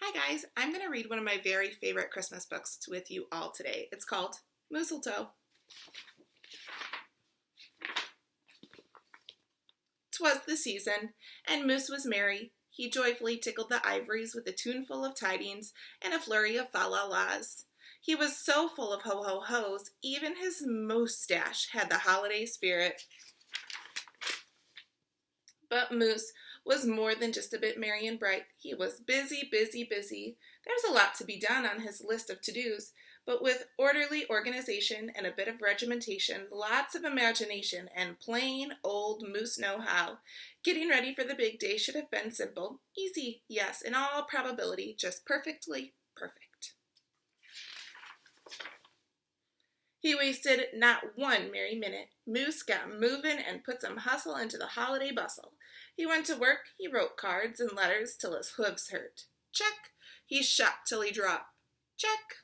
Hi guys, I'm going to read one of my very favorite Christmas books with you all today. It's called Mooseltoe. 'Twas the season, and Moose was merry. He joyfully tickled the ivories with a tuneful of tidings and a flurry of fa-la-las. He was so full of ho-ho-hos, even his moustache had the holiday spirit. But Moose was more than just a bit merry and bright. He was busy, busy, busy. There was a lot to be done on his list of to-dos, but with orderly organization and a bit of regimentation, lots of imagination, and plain old Moose know-how, getting ready for the big day should have been simple, easy, yes, in all probability, just perfectly perfect. He wasted not one merry minute. Moose got moving and put some hustle into the holiday bustle. He went to work, he wrote cards and letters till his hooves hurt. Check. He shopped till he dropped. Check.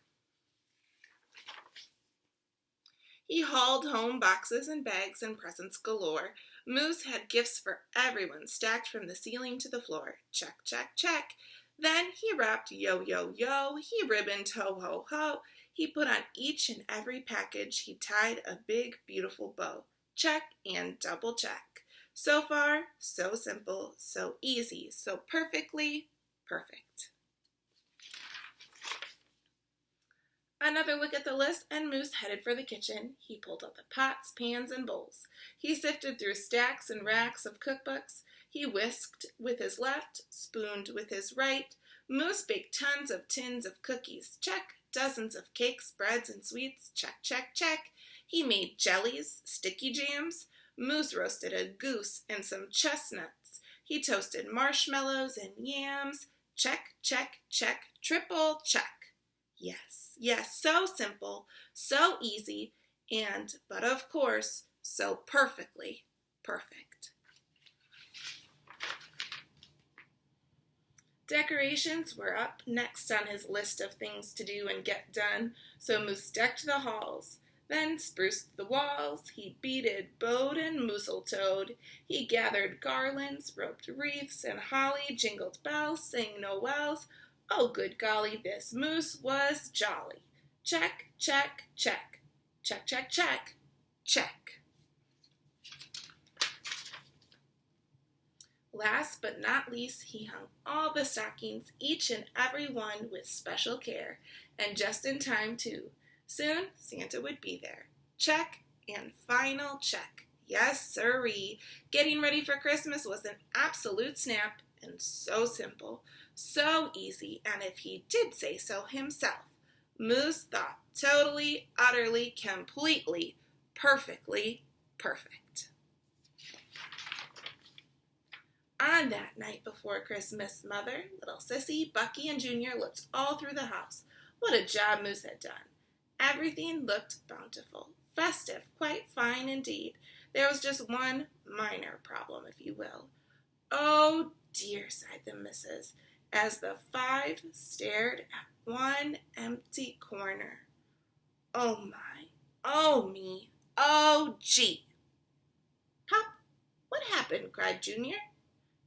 He hauled home boxes and bags and presents galore. Moose had gifts for everyone stacked from the ceiling to the floor. Check, check, check. Then he rapped yo, yo, yo. He ribboned ho, ho, ho. He put on each and every package. He tied a big, beautiful bow. Check and double check. So far, so simple, so easy, so perfectly perfect. Another look at the list, and Moose headed for the kitchen. He pulled out the pots, pans, and bowls. He sifted through stacks and racks of cookbooks. He whisked with his left, spooned with his right. Moose baked tons of tins of cookies. Check. Dozens of cakes, breads, and sweets. Check, check, check. He made jellies, sticky jams. Moose roasted a goose and some chestnuts. He toasted marshmallows and yams. Check, check, check, triple check. Yes, yes, so simple, so easy, but of course, so perfectly perfect. Decorations were up next on his list of things to do and get done, so Moose decked the halls, then spruced the walls. He beaded, bowed, and mooseltoed. He gathered garlands, roped wreaths, and holly, jingled bells, sang noels. Oh, good golly, this Moose was jolly. Check, check, check. Check, check, check. Check. Last but not least, he hung all the stockings, each and every one with special care, and just in time, too. Soon, Santa would be there. Check and final check. Yes, sirree. Getting ready for Christmas was an absolute snap, and so simple, so easy, and if he did say so himself, Moose thought totally, utterly, completely, perfectly perfect. On that night before Christmas, Mother, little Sissy, Bucky, and Junior looked all through the house. What a job Moose had done. Everything looked bountiful, festive, quite fine indeed. There was just one minor problem, if you will. Oh dear, sighed the missus, as the five stared at one empty corner. Oh my, oh me, oh gee. Pop, what happened? Cried Junior.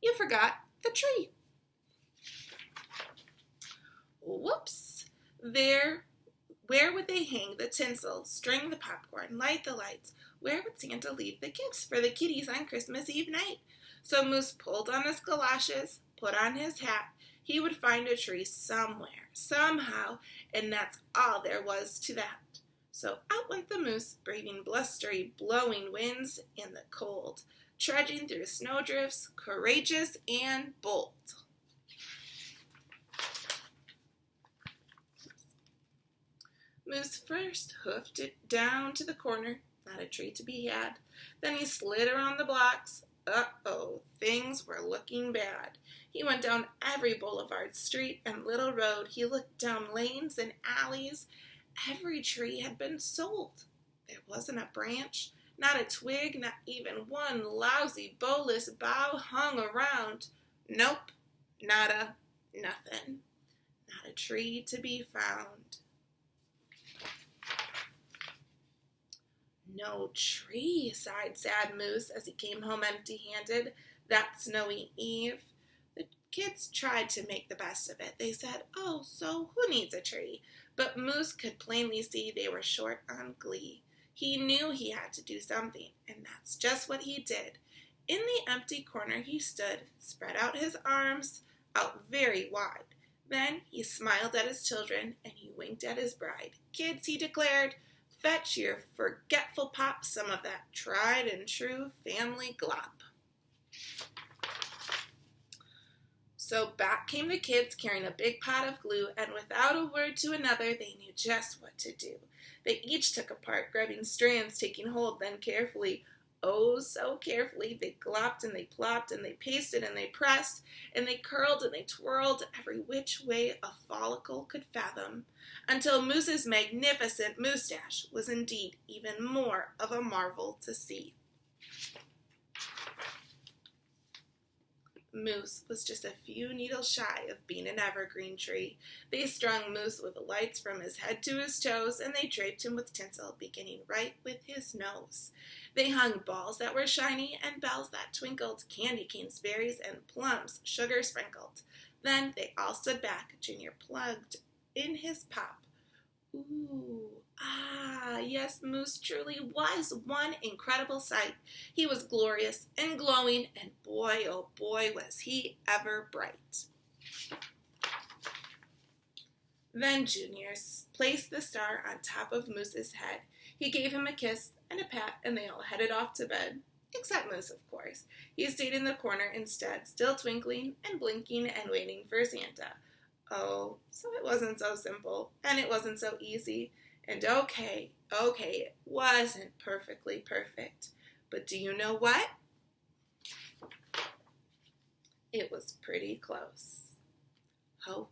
You forgot the tree. Whoops. Where would they hang the tinsel, string the popcorn, light the lights? Where would Santa leave the gifts for the kiddies on Christmas Eve night? So Moose pulled on his galoshes, put on his hat. He would find a tree somewhere, somehow, and that's all there was to that. So out went the Moose, braving blustery, blowing winds and the cold, trudging through snowdrifts, courageous and bold. Moose first hoofed it down to the corner, not a tree to be had. Then he slid around the blocks. Uh-oh, things were looking bad. He went down every boulevard, street, and little road. He looked down lanes and alleys. Every tree had been sold. There wasn't a branch, not a twig, not even one lousy bolus bough hung around. Nope, nada, nothing. Not a tree to be found. No tree, sighed sad Moose as he came home empty-handed that snowy eve. The Kids tried to make the best of it. They said, "Oh, so who needs a tree?" But Moose could plainly see they were short on glee. He knew he had to do something, and that's just what he did. In the empty corner he stood, spread out his arms out very wide. Then he smiled at his children, and he winked at his bride. "Kids," he declared, "fetch your forgetful pop some of that tried and true family glop." So back came the kids carrying a big pot of glue, and without a word to another, they knew just what to do. They each took a part, grabbing strands, taking hold, then carefully, oh so carefully, they glopped and they plopped and they pasted and they pressed and they curled and they twirled every which way a follicle could fathom, until Moose's magnificent moustache was indeed even more of a marvel to see. Moose was just a few needles shy of being an evergreen tree. They strung Moose with lights from his head to his toes, and they draped him with tinsel, beginning right with his nose. They hung balls that were shiny and bells that twinkled, candy canes, berries, and plums, sugar sprinkled. Then they all stood back, Junior plugged in his pop. Ooh, yes, Moose truly was one incredible sight. He was glorious and glowing, and boy, oh boy, was he ever bright. Then Junior placed the star on top of Moose's head. He gave him a kiss and a pat, and they all headed off to bed. Except Moose, of course. He stayed in the corner instead, still twinkling and blinking and waiting for Santa. Oh, so it wasn't so simple, and it wasn't so easy, and okay, it wasn't perfectly perfect, but do you know what? It was pretty close. Ho,